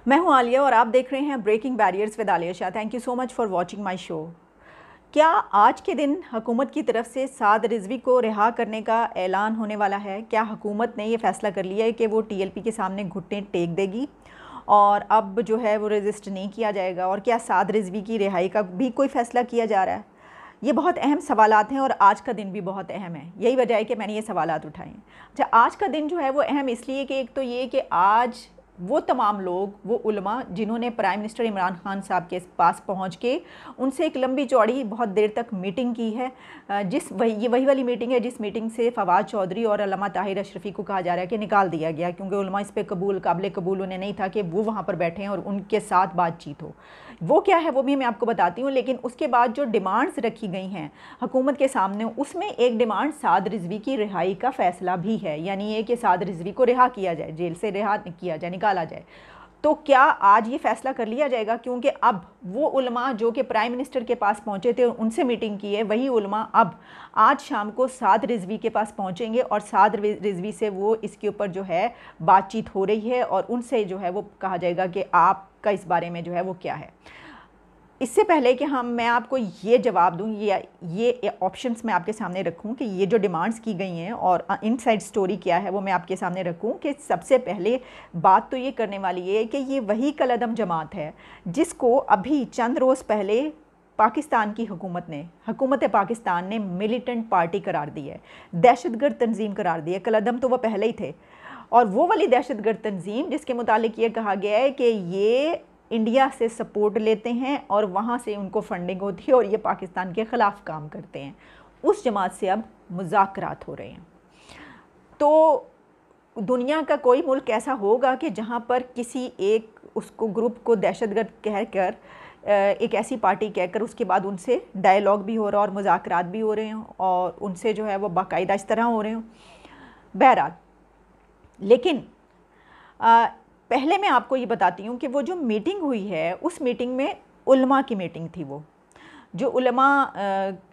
मैं हूं आलिया और आप देख रहे हैं breaking barriers with Alia Shah. Thank you so much for watching my show. क्या आज के दिन हुकूमत की तरफ से साद रिजवी को रिहा करने का ऐलान होने वाला है? क्या हुकूमत ने ये फ़ैसला कर लिया है कि वो टीएलपी के सामने घुटने टेक देगी और अब जो है वो रजिस्ट नहीं किया जाएगा? और क्या साद रिजवी की रिहाई का भी कोई फ़ैसला किया जा रहा है? ये बहुत अहम सवालात हैं और आज का दिन भी बहुत अहम है। यही वजह है कि मैंने ये सवालात उठाए हैं। अच्छा, आज का दिन जो है वो अहम इसलिए कि एक तो ये कि आज वो तमाम लोग, वो उलमा जिन्होंने प्राइम मिनिस्टर इमरान खान साहब के पास पहुंच के उनसे एक लंबी चौड़ी बहुत देर तक मीटिंग की है, ये वही वाली मीटिंग है जिस मीटिंग से फवाद चौधरी और अल्लामा ताहिर अशरफ़ी को कहा जा रहा है कि निकाल दिया गया, क्योंकि उलमा इस पर काबिल कबूल उन्हें नहीं था कि वो वहाँ पर बैठे हैं और उनके साथ बातचीत हो। वो क्या है वो भी मैं आपको बताती हूँ। लेकिन उसके बाद जो डिमांड्स रखी गई हैं हुकूमत के सामने, उसमें एक डिमांड साद रिजवी की रिहाई का फ़ैसला भी है, यानी ये कि साद रिजवी को रिहा किया जाए, जेल से रिहा किया जाए, निकाला जाए। तो क्या आज ये फ़ैसला कर लिया जाएगा? क्योंकि अब वो उलमा जो कि प्राइम मिनिस्टर के पास पहुँचे थे, उनसे मीटिंग की है, वही उलमा अब आज शाम को साद रिजवी के पास पहुँचेंगे और साद रिजवी से वो इसके ऊपर जो है बातचीत हो रही है और उनसे जो है वो कहा जाएगा कि आपका इस बारे में जो है वो क्या है। इससे पहले कि मैं आपको ये जवाब दूं, ये ऑप्शंस मैं आपके सामने रखूं कि ये जो डिमांड्स की गई हैं और इनसाइड स्टोरी क्या है वो मैं आपके सामने रखूं, कि सबसे पहले बात तो ये करने वाली है कि ये वही कलअदम जमात है जिसको अभी चंद रोज़ पहले पाकिस्तान की हुकूमत पाकिस्तान ने मिलिटेंट पार्टी करार दी है, दहशतगर्द तंजीम करार दी है। कलअदम तो वो पहले ही थे, और वो वाली दहशतगर्द तंजीम जिसके मुतालिक ये कहा गया है कि ये इंडिया से सपोर्ट लेते हैं और वहाँ से उनको फंडिंग होती है और ये पाकिस्तान के ख़िलाफ़ काम करते हैं, उस जमात से अब मुज़ाकरात हो रहे हैं। तो दुनिया का कोई मुल्क ऐसा होगा कि जहाँ पर किसी एक उसको ग्रुप को दहशतगर्द कहकर, एक ऐसी पार्टी कहकर उसके बाद उनसे डायलॉग भी हो रहा है और मुज़ाकरात भी हो रहे हों और उनसे जो है वो बाकायदा इस तरह हो रहे हों। बहरहाल, लेकिन पहले मैं आपको ये बताती हूँ कि वो जो मीटिंग हुई है उस मीटिंग में उलमा की मीटिंग थी। वो जो उलमा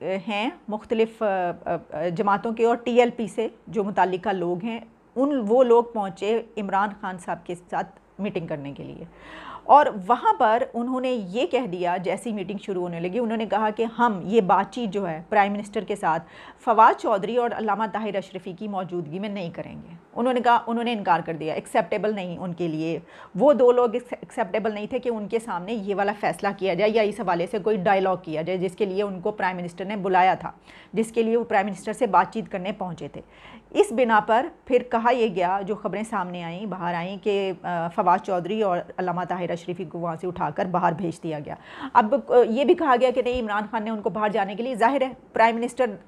हैं मुख्तलिफ़ जमातों के और टीएलपी से जो मुताल्लिका लोग हैं, वो लोग पहुँचे इमरान खान साहब के साथ मीटिंग करने के लिए। और वहाँ पर उन्होंने ये कह दिया, जैसी मीटिंग शुरू होने लगी, उन्होंने कहा कि हम ये बातचीत जो है प्राइम मिनिस्टर के साथ फवाद चौधरी और अल्लामा ताहिर अशरफ़ी की मौजूदगी में नहीं करेंगे। उन्होंने इनकार कर दिया, एक्सेप्टेबल नहीं उनके लिए। वो दो लोग एक्सेप्टेबल नहीं थे कि उनके सामने ये वाला फ़ैसला किया जाए या इस हवाले से कोई डायलॉग किया जाए जिसके लिए उनको प्राइम मिनिस्टर ने बुलाया था, जिसके लिए वो प्राइम मिनिस्टर से बातचीत करने पहुँचे थे। इस बिना पर फिर कहा यह गया, जो ख़बरें सामने आई, बाहर आई, कि फवाद चौधरी और अल्लामा ताहिर अशरफ़ी को वहाँ से उठाकर बाहर भेज दिया गया। अब ये भी कहा गया कि नहीं, इमरान खान ने उनको बाहर जाने के लिए, ज़ाहिर है प्राइम मिनिस्टर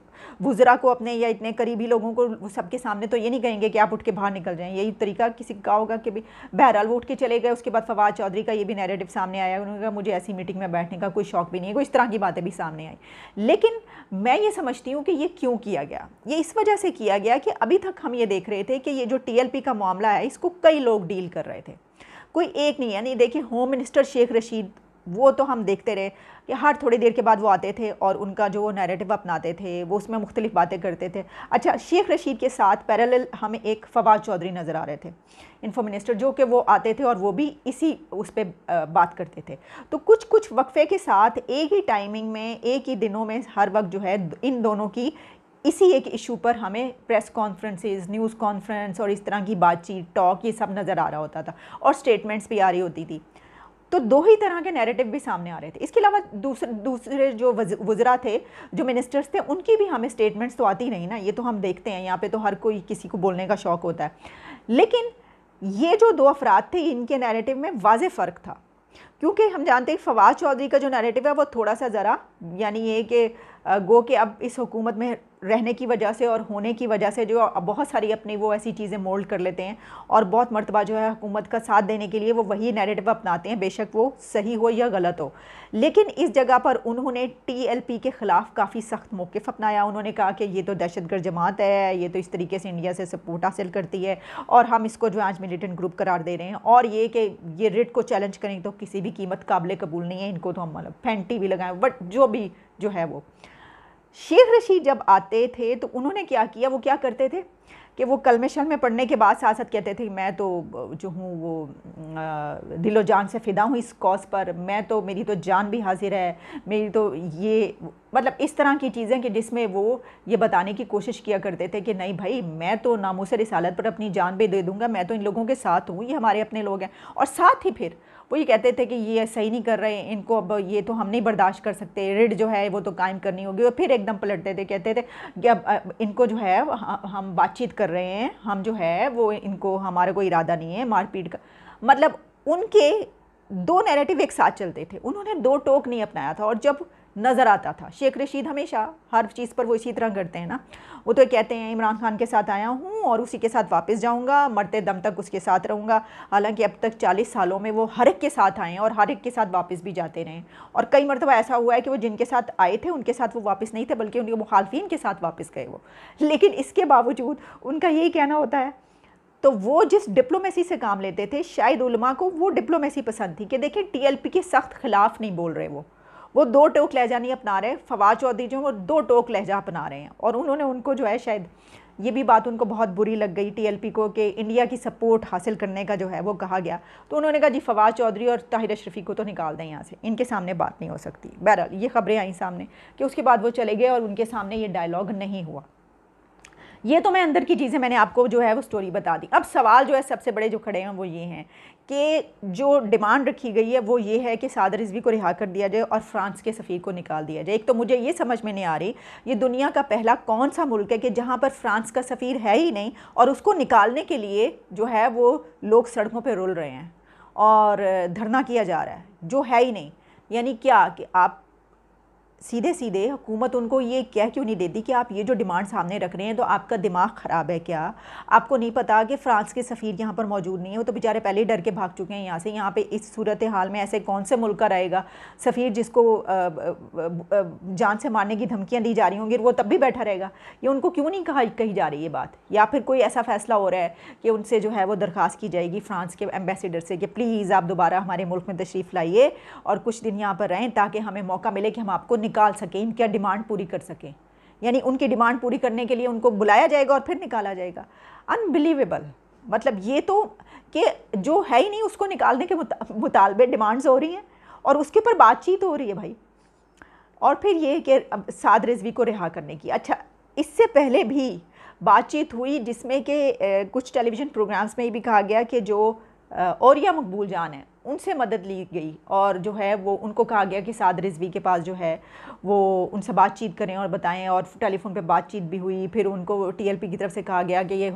वुज़रा को अपने या इतने करीबी लोगों को सबके सामने तो ये नहीं कहेंगे कि आप उठ के बाहर निकल जाएं। यही तरीका किसी का होगा कि भी। बहरहाल वो उठ के चले गए। उसके बाद फवाद चौधरी का ये भी नैरेटिव सामने आया, उन्होंने कहा मुझे ऐसी मीटिंग में बैठने का कोई शौक़ भी नहीं है, कोई इस तरह की बातें भी सामने आई। लेकिन मैं ये समझती हूँ कि ये क्यों किया गया। ये इस वजह से किया गया कि अभी तक हम ये देख रहे थे कि ये जो टीएलपी का मामला है इसको कई लोग डील कर रहे थे, कोई एक नहीं है। नहीं, देखिए, होम मिनिस्टर शेख रशीद, वो तो हम देखते रहे कि हर थोड़ी देर के बाद वो आते थे और उनका जो वो नैरेटिव अपनाते थे, वो उसमें मुख्तलिफ बातें करते थे। अच्छा, शेख रशीद के साथ पैरेलल हमें एक फवाद चौधरी नज़र आ रहे थे, इन्फो मिनिस्टर, जो कि वो आते थे और वो भी इसी उस पर बात करते थे। तो कुछ कुछ वक्फे के साथ एक ही टाइमिंग में, एक ही दिनों में, हर वक्त जो है इन दोनों की इसी एक इशू पर हमें प्रेस कॉन्फ्रेंसेस, न्यूज़ कॉन्फ्रेंस और इस तरह की बातचीत, टॉक, ये सब नज़र आ रहा होता था और स्टेटमेंट्स भी आ रही होती थी। तो दो ही तरह के नैरेटिव भी सामने आ रहे थे। इसके अलावा दूसरे जो वज़रा थे, जो मिनिस्टर्स थे, उनकी भी हमें स्टेटमेंट्स तो आती नहीं ना, ये तो हम देखते हैं। यहाँ पे तो हर कोई, किसी को बोलने का शौक़ होता है। लेकिन ये जो दो अफराद थे, इनके नैरेटिव में वाज़ेह फ़र्क था, क्योंकि हम जानते हैं फवाद चौधरी का जो नैरेटिव है वो थोड़ा सा ज़रा, यानी ये कि गो कि अब इस हुकूमत में रहने की वजह से और होने की वजह से जो बहुत सारी अपनी वो ऐसी चीज़ें मोल्ड कर लेते हैं और बहुत मर्तबा जो है हुकूमत का साथ देने के लिए वो वही नैरेटिव अपनाते हैं, बेशक वो सही हो या गलत हो। लेकिन इस जगह पर उन्होंने टीएलपी के ख़िलाफ़ काफ़ी सख्त मौक़िफ़ अपनाया। उन्होंने कहा कि ये तो दहशतगर्द जमात है, ये तो इस तरीके से इंडिया से सपोर्ट हासिल करती है और हम इसको जो आज मिलिटेंट ग्रुप करार दे रहे हैं, और ये कि ये रिट को चैलेंज करें तो किसी भी कीमत काबिल कबूल नहीं है, इनको तो हम फेंटी भी लगाएं। बट जो भी जो है वो शेख रशीद जब आते थे तो उन्होंने क्या किया, वो क्या करते थे कि वो कलमे शलमे पढ़ने के बाद साथ साथ कहते थे मैं तो जो हूँ वो दिलो जान से फ़िदा हूँ इस कॉज पर, मैं तो, मेरी तो जान भी हाजिर है, मेरी तो ये, मतलब इस तरह की चीज़ें कि जिसमें वो ये बताने की कोशिश किया करते थे कि नहीं भाई मैं तो नामूस रिसालत पर अपनी जान भी दे दूँगा, मैं तो इन लोगों के साथ हूँ, ये हमारे अपने लोग हैं। और साथ ही फिर वो ये कहते थे कि ये सही नहीं कर रहे हैं, इनको अब ये तो हम नहीं बर्दाश्त कर सकते, रिड जो है वो तो कायम करनी होगी। और फिर एकदम पलटते थे, कहते थे कि अब इनको जो है हम बातचीत कर रहे हैं, हम जो है वो इनको, हमारा कोई इरादा नहीं है मारपीट का। मतलब उनके दो नैरेटिव एक साथ चलते थे, उन्होंने दो टोक नहीं अपनाया था। और जब नज़र आता था, शेख रशीद हमेशा हर चीज़ पर वो इसी तरह करते हैं ना, वो तो कहते हैं इमरान खान के साथ आया हूँ और उसी के साथ वापस जाऊँगा, मरते दम तक उसके साथ रहूँगा। हालांकि अब तक 40 सालों में वो हर एक के साथ आए हैं और हर एक के साथ वापस भी जाते रहे। और कई मरतबा ऐसा हुआ है कि वो जिनके साथ आए थे उनके साथ वो वापस नहीं थे, बल्कि उनके मुखालफिन के साथ वापस गए वो। लेकिन इसके बावजूद उनका यही कहना होता है, तो वो जिस डिप्लोमेसी से काम लेते थे, शायद उलमा को वो डिप्लोमेसी पसंद थी कि देखिए टीएलपी के सख्त खिलाफ नहीं बोल रहे, वो दो टोक लहजा नहीं अपना रहे। फवाद चौधरी जो वो दो टोक लहजा अपना रहे हैं। और उन्होंने उनको जो है, शायद ये भी बात उनको बहुत बुरी लग गई टीएलपी को कि इंडिया की सपोर्ट हासिल करने का जो है वो कहा गया, तो उन्होंने कहा जी फवाद चौधरी और ताहिर अशरफी को तो निकाल दें यहाँ से, इनके सामने बात नहीं हो सकती। बहरहाल ये खबरें आई सामने कि उसके बाद वो चले गए और उनके सामने ये डायलॉग नहीं हुआ। ये तो मैं अंदर की चीज़ें मैंने आपको जो है वो स्टोरी बता दी। अब सवाल जो है सबसे बड़े जो खड़े हैं वो ये हैं कि जो डिमांड रखी गई है वो ये है कि साद रिजवी को रिहा कर दिया जाए और फ्रांस के सफ़ीर को निकाल दिया जाए। एक तो मुझे ये समझ में नहीं आ रही, ये दुनिया का पहला कौन सा मुल्क है कि जहाँ पर फ्रांस का सफ़ीर है ही नहीं और उसको निकालने के लिए जो है वो लोग सड़कों पर रुल रहे हैं और धरना किया जा रहा है, जो है ही नहीं। यानी क्या कि आप सीधे सीधे हुकूमत उनको ये कह क्यों नहीं देती कि आप ये जो डिमांड सामने रख रहे हैं तो आपका दिमाग ख़राब है क्या? आपको नहीं पता कि फ़्रांस के सफ़ीर यहाँ पर मौजूद नहीं है, वो तो बेचारे पहले ही डर के भाग चुके हैं यहाँ से। यहाँ पे इस सूरत हाल में ऐसे कौन से मुल्क का रहेगा सफ़ीर जिसको जान से मारने की धमकियाँ दी जा रही होंगी, वो तब भी बैठा रहेगा? ये उनको क्यों नहीं कही जा रही ये बात? या फिर कोई ऐसा फ़ैसला हो रहा है कि उनसे जो है वो दरख्वास्त की जाएगी फ़्रांस के एम्बेसडर से कि प्लीज़ आप दोबारा हमारे मुल्क में तशरीफ़ लाइए और कुछ दिन यहाँ पर रहें ताकि हमें मौका मिले कि हम आपको निकाल सकें, इनकी डिमांड पूरी कर सकें। यानी उनकी डिमांड पूरी करने के लिए उनको बुलाया जाएगा और फिर निकाला जाएगा। अनबिलीवेबल। मतलब ये तो कि जो है ही नहीं उसको निकालने के मुतालबे डिमांड्स हो रही हैं और उसके ऊपर बातचीत हो रही है भाई। और फिर ये कि साद रिजवी को रिहा करने की, अच्छा इससे पहले भी बातचीत हुई जिसमें कि कुछ टेलीविज़न प्रोग्राम्स में भी कहा गया कि जो औरिया मकबूल जान है उनसे मदद ली गई और जो है वो उनको कहा गया कि साद रिजवी के पास जो है वो उनसे बातचीत करें और बताएं, और टेलीफोन पे बातचीत भी हुई। फिर उनको टीएलपी की तरफ से कहा गया कि ये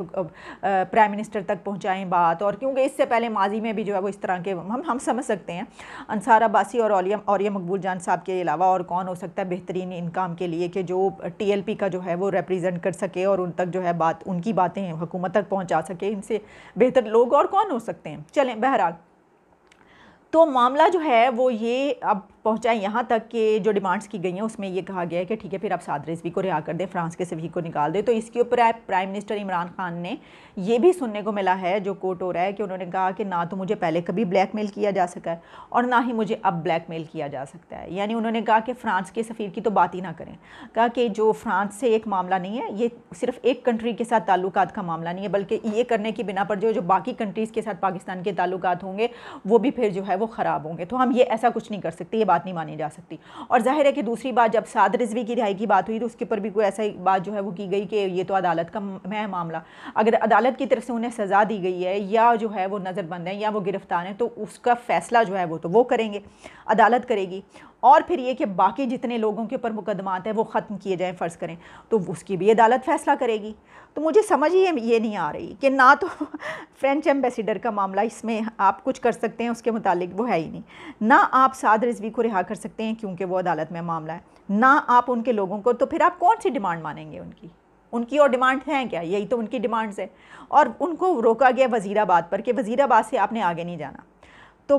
प्राइम मिनिस्टर तक पहुंचाएं बात। और क्योंकि इससे पहले माजी में भी जो है वो इस तरह के हम समझ सकते हैं अंसार अब्बासी और औरिया मकबूल जान साहब के अलावा और कौन हो सकता है बेहतरीन इन काम के लिए कि जो टीएलपी का जो है वो रिप्रेजेंट कर सके और उन तक जो है बात, उनकी बातें हुकूमत तक पहुँचा सके। इनसे बेहतर लोग और कौन हो सकते हैं। चलें, बहरहाल तो मामला जो है वो ये अब पहुंचा यहाँ तक कि जो डिमांड्स की गई हैं उसमें ये कहा गया है कि ठीक है फिर आप साद रिजवी को रिहा कर दें, फ्रांस के सफ़ीर को निकाल दें। तो इसके ऊपर प्राइम मिनिस्टर इमरान खान ने ये भी सुनने को मिला है, जो कोट हो रहा है, कि उन्होंने कहा कि ना तो मुझे पहले कभी ब्लैकमेल किया जा सका है और ना ही मुझे अब ब्लैकमेल किया जा सकता है। यानी उन्होंने कहा कि फ़्रांस के सफ़ीर की तो बात ही ना करें। कहा कि जो फ्रांस से एक मामला नहीं है, ये सिर्फ एक कंट्री के साथ ताल्लुकात का मामला नहीं है, बल्कि ये करने की बिना पर जो बाकी कंट्रीज़ के साथ पाकिस्तान के ताल्लुकात होंगे वो भी फिर जो है वो ख़राब होंगे। तो हम ये ऐसा कुछ नहीं कर सकते, ये बात नहीं मानी जा सकती। और जाहिर है कि दूसरी बात जब साद रिजवी की रिहाई की बात हुई तो उसके ऊपर भी कोई ऐसा बात जो है वो की गई कि ये तो अदालत का है मामला, अगर अदालत की तरफ से उन्हें सज़ा दी गई है या जो है वो नज़रबंद है या वो गिरफ्तार हैं तो उसका फ़ैसला जो है वो तो वो करेंगे, अदालत करेगी। और फिर ये कि बाकी जितने लोगों के ऊपर मुकदमात हैं वो ख़त्म किए जाएँ फ़र्ज़ करें तो उसकी भी अदालत फ़ैसला करेगी। तो मुझे समझ ही ये नहीं आ रही कि ना तो फ्रेंच एम्बेसडर का मामला इसमें आप कुछ कर सकते हैं उसके मुतालिक, वो है ही नहीं, ना आप साद रिजवी को रिहा कर सकते हैं क्योंकि वो अदालत में मामला है, ना आप उनके लोगों को, तो फिर आप कौन सी डिमांड मानेंगे उनकी और डिमांड हैं क्या? यही तो उनकी डिमांड्स है। और उनको रोका गया वज़ीराबाद पर कि वज़ीराबाद से आपने आगे नहीं जाना। तो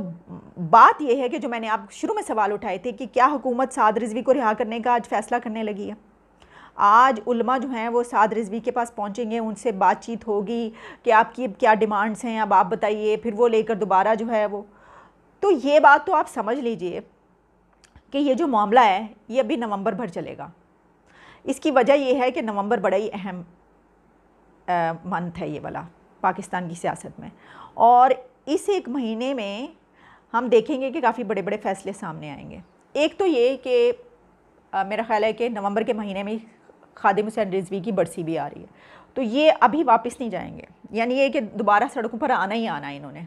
बात यह है कि जो मैंने आप शुरू में सवाल उठाए थे कि क्या हुकूमत साद रिजवी को रिहा करने का आज फ़ैसला करने लगी है। आज उलमा जो हैं वो साद रिजवी के पास पहुंचेंगे, उनसे बातचीत होगी कि आपकी क्या डिमांड्स हैं, अब आप बताइए, फिर वो लेकर दोबारा जो है वो, तो ये बात तो आप समझ लीजिए कि ये जो मामला है ये अभी नवंबर भर चलेगा। इसकी वजह यह है कि नवंबर बड़ा ही अहम मंथ है ये वाला पाकिस्तान की सियासत में, और इस एक महीने में हम देखेंगे कि काफ़ी बड़े बड़े फैसले सामने आएंगे। एक तो ये कि मेरा ख़्याल है कि नवंबर के महीने में खादिम हुसैन रिजवी की बरसी भी आ रही है, तो ये अभी वापस नहीं जाएंगे, यानी ये कि दोबारा सड़कों पर आना ही आना है इन्होंने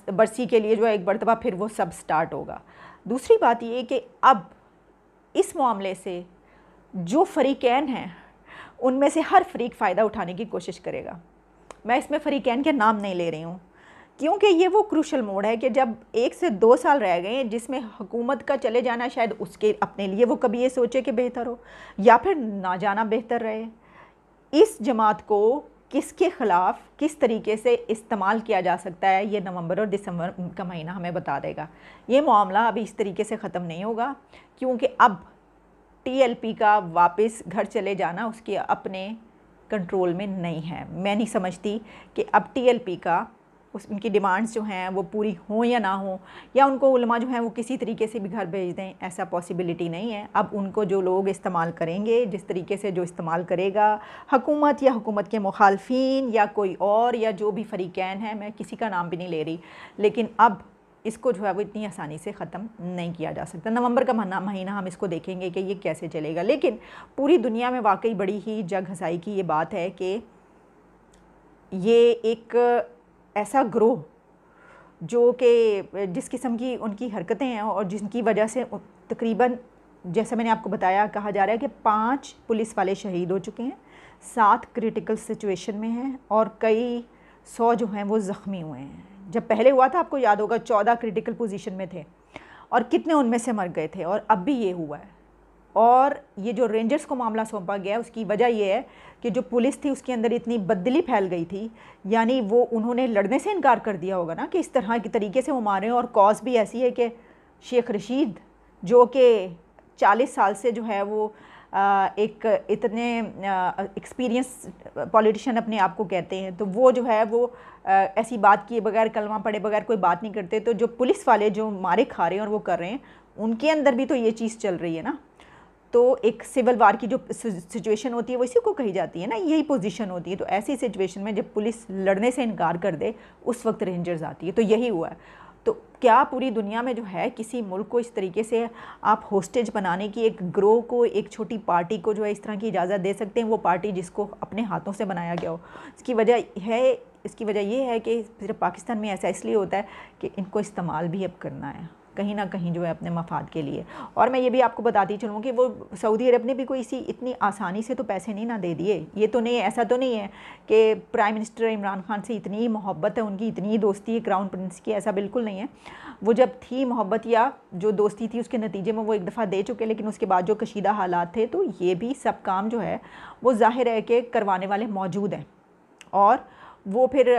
बरसी के लिए, जो है एक मरतबा फिर वो सब स्टार्ट होगा। दूसरी बात ये कि अब इस मामले से जो फ़रीक़ैन हैं उनमें से हर फरीक फ़ायदा उठाने की कोशिश करेगा। मैं इसमें फ़रीक़ैन के नाम नहीं ले रही हूँ, क्योंकि ये वो क्रूशल मोड़ है कि जब 1 से 2 साल रह गए हैं जिसमें हुकूमत का चले जाना शायद उसके अपने लिए वो कभी ये सोचे कि बेहतर हो, या फिर ना जाना बेहतर रहे। इस जमात को किसके ख़िलाफ़ किस तरीके से इस्तेमाल किया जा सकता है, ये नवंबर और दिसंबर का महीना हमें बता देगा। ये मामला अभी इस तरीके से ख़त्म नहीं होगा, क्योंकि अब TLP का वापस घर चले जाना उसके अपने कंट्रोल में नहीं है। मैं नहीं समझती कि अब TLP का उनकी डिमांड्स जो हैं वो पूरी हों या ना हो, या उनको उलमा जो हैं वो किसी तरीके से भी घर भेज दें, ऐसा पॉसिबिलिटी नहीं है। अब उनको जो लोग इस्तेमाल करेंगे, जिस तरीके से जो इस्तेमाल करेगा हुकूमत या हुकूमत के मुखालफिन या कोई और या जो भी फ़रीक़ैन हैं, मैं किसी का नाम भी नहीं ले रही, लेकिन अब इसको जो है वो इतनी आसानी से ख़त्म नहीं किया जा सकता। नवंबर का महीना हम इसको देखेंगे कि ये कैसे चलेगा, लेकिन पूरी दुनिया में वाकई बड़ी ही जग हंसाई की ये बात है कि ये एक ऐसा ग्रोह जो कि जिस किस्म की उनकी हरकतें हैं और जिनकी वजह से तकरीबन, जैसा मैंने आपको बताया, कहा जा रहा है कि 5 पुलिस वाले शहीद हो चुके हैं, 7 क्रिटिकल सिचुएशन में हैं और कई 100 जो हैं वो ज़ख्मी हुए हैं। जब पहले हुआ था आपको याद होगा 14 क्रिटिकल पोजीशन में थे और कितने उनमें से मर गए थे, और अब भी ये हुआ है। और ये जो रेंजर्स को मामला सौंपा गया है उसकी वजह ये है कि जो पुलिस थी उसके अंदर इतनी बददिली फैल गई थी, यानी वो उन्होंने लड़ने से इनकार कर दिया होगा ना कि इस तरह के तरीके से वो मारे। और कॉज भी ऐसी है कि शेख रशीद जो कि 40 साल से जो है वो एक इतने एक्सपीरियंस पॉलिटिशियन अपने आप को कहते हैं, तो वो जो है वो ऐसी बात किए बगैर, कलमा पढ़े बगैर कोई बात नहीं करते। तो जो पुलिस वाले जो मारे खा रहे हैं और वो कर रहे हैं, उनके अंदर भी तो ये चीज़ चल रही है ना। तो एक सिविल वार की जो सिचुएशन होती है वो इसी को कही जाती है ना, यही पोजीशन होती है। तो ऐसी सिचुएशन में जब पुलिस लड़ने से इनकार कर दे उस वक्त रेंजर्स आती है, तो यही हुआ है। तो क्या पूरी दुनिया में जो है किसी मुल्क को इस तरीके से आप होस्टेज बनाने की, एक ग्रोह को, एक छोटी पार्टी को जो है इस तरह की इजाज़त दे सकते हैं, वो पार्टी जिसको अपने हाथों से बनाया गया हो? इसकी वजह ये है कि सिर्फ पाकिस्तान में ऐसा इसलिए होता है कि इनको इस्तेमाल भी अब करना है कहीं ना कहीं जो है अपने मफाद के लिए। और मैं ये भी आपको बताती चलूँ कि वो सऊदी अरब ने भी कोई इतनी आसानी से तो पैसे नहीं ना दे दिए। ये तो नहीं, ऐसा तो नहीं है कि प्राइम मिनिस्टर इमरान खान से इतनी मोहब्बत है उनकी, इतनी दोस्ती है क्राउन प्रिंस की, ऐसा बिल्कुल नहीं है। वो जब थी मोहब्बत या जो दोस्ती थी उसके नतीजे में वो एक दफ़ा दे चुके, लेकिन उसके बाद जो कशीदा हालात थे, तो ये भी सब काम जो है वो ज़ाहिर है कि करवाने वाले मौजूद हैं। और वो फिर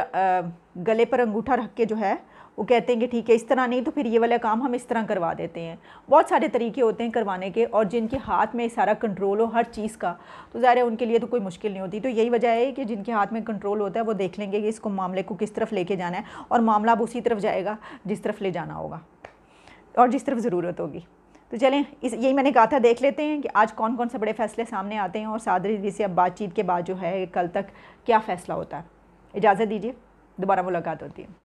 गले पर अंगूठा रख के जो है वो कहते हैं कि ठीक है इस तरह नहीं तो फिर ये वाला काम हम इस तरह करवा देते हैं। बहुत सारे तरीके होते हैं करवाने के, और जिनके हाथ में सारा कंट्रोल हो हर चीज़ का, तो ज़ाहिर है उनके लिए तो कोई मुश्किल नहीं होती। तो यही वजह है कि जिनके हाथ में कंट्रोल होता है वो देख लेंगे कि इसको मामले को किस तरफ लेके जाना है, और मामला अब उसी तरफ जाएगा जिस तरफ ले जाना होगा और जिस तरफ ज़रूरत होगी। तो चलें, यही मैंने कहा था, देख लेते हैं कि आज कौन कौन से बड़े फैसले सामने आते हैं और साद रिजवी से अब बातचीत के बाद जो है कल तक क्या फ़ैसला होता है। इजाज़त दीजिए, दोबारा मुलाकात होती है।